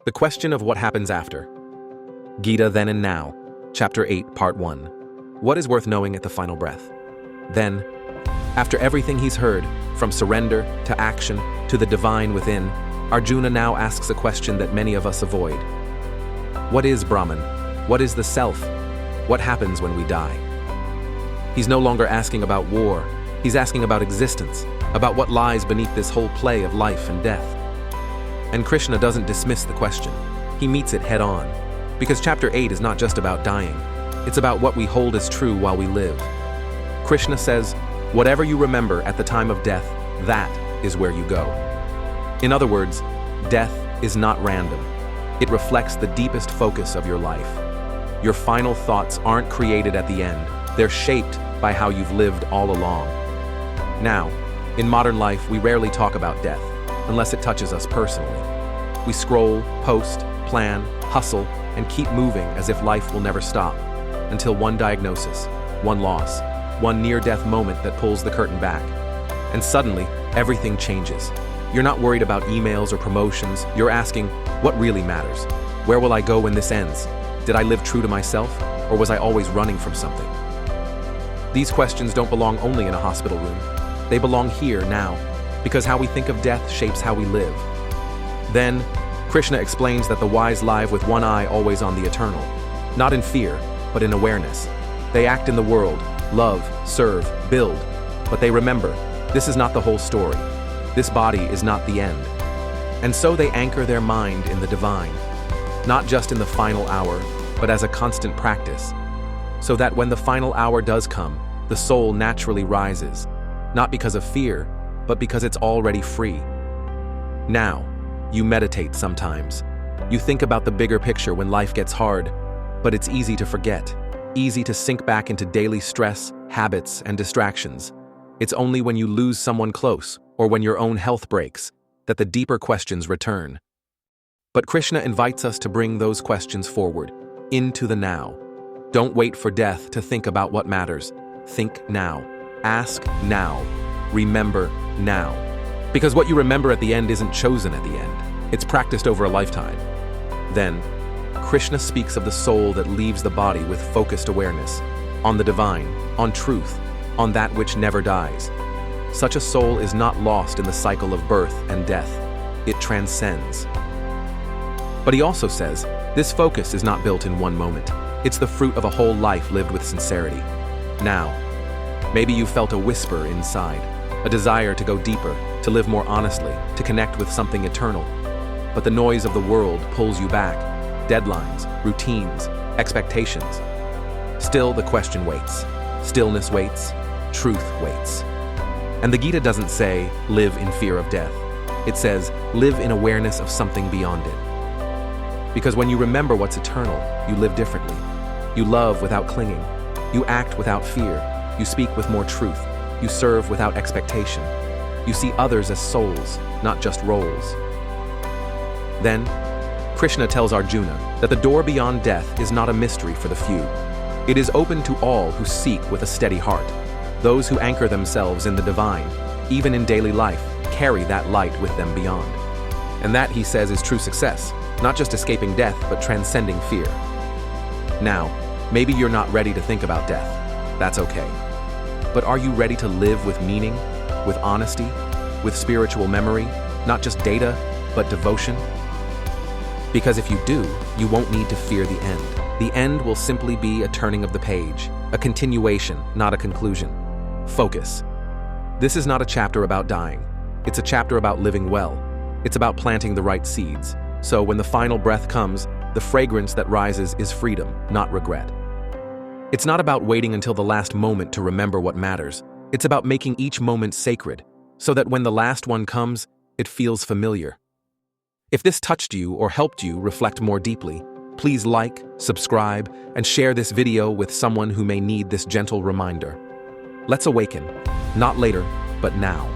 The question of what happens after. Gita Then and Now, Chapter 8, Part 1. What is worth knowing at the final breath? Then, after everything he's heard, from surrender to action to the divine within, Arjuna now asks a question that many of us avoid. What is Brahman? What is the self? What happens when we die? He's no longer asking about war. He's asking about existence, about what lies beneath this whole play of life and death. And Krishna doesn't dismiss the question. He meets it head on. Because Chapter 8 is not just about dying. It's about what we hold as true while we live. Krishna says, whatever you remember at the time of death, that is where you go. In other words, death is not random. It reflects the deepest focus of your life. Your final thoughts aren't created at the end. They're shaped by how you've lived all along. Now, in modern life, we rarely talk about death, unless it touches us personally. We scroll, post, plan, hustle, and keep moving as if life will never stop, until one diagnosis, one loss, one near-death moment that pulls the curtain back. And suddenly, everything changes. You're not worried about emails or promotions. You're asking, what really matters? Where will I go when this ends? Did I live true to myself, or was I always running from something? These questions don't belong only in a hospital room. They belong here, now, because how we think of death shapes how we live. Then, Krishna explains that the wise live with one eye always on the eternal, not in fear, but in awareness. They act in the world, love, serve, build, but they remember, this is not the whole story. This body is not the end. And so they anchor their mind in the divine, not just in the final hour, but as a constant practice, so that when the final hour does come, the soul naturally rises, not because of fear, but because it's already free. Now, you meditate sometimes. You think about the bigger picture when life gets hard, but it's easy to forget, easy to sink back into daily stress, habits, and distractions. It's only when you lose someone close, or when your own health breaks, that the deeper questions return. But Krishna invites us to bring those questions forward, into the now. Don't wait for death to think about what matters. Think now. Ask now. Remember now. Because what you remember at the end isn't chosen at the end. It's practiced over a lifetime. Then, Krishna speaks of the soul that leaves the body with focused awareness, on the divine, on truth, on that which never dies. Such a soul is not lost in the cycle of birth and death. It transcends. But he also says, this focus is not built in one moment. It's the fruit of a whole life lived with sincerity. Now, maybe you felt a whisper inside, a desire to go deeper, to live more honestly, to connect with something eternal. But the noise of the world pulls you back. Deadlines, routines, expectations. Still, the question waits. Stillness waits. Truth waits. And the Gita doesn't say, live in fear of death. It says, live in awareness of something beyond it. Because when you remember what's eternal, you live differently. You love without clinging. You act without fear. You speak with more truth. You serve without expectation. You see others as souls, not just roles. Then, Krishna tells Arjuna that the door beyond death is not a mystery for the few. It is open to all who seek with a steady heart. Those who anchor themselves in the divine, even in daily life, carry that light with them beyond. And that, he says, is true success, not just escaping death, but transcending fear. Now, maybe you're not ready to think about death. That's okay. But are you ready to live with meaning, with honesty, with spiritual memory, not just data, but devotion? Because if you do, you won't need to fear the end. The end will simply be a turning of the page, a continuation, not a conclusion. Focus. This is not a chapter about dying. It's a chapter about living well. It's about planting the right seeds. So when the final breath comes, the fragrance that rises is freedom, not regret. It's not about waiting until the last moment to remember what matters. It's about making each moment sacred, so that when the last one comes, it feels familiar. If this touched you or helped you reflect more deeply, please like, subscribe, and share this video with someone who may need this gentle reminder. Let's awaken, not later, but now.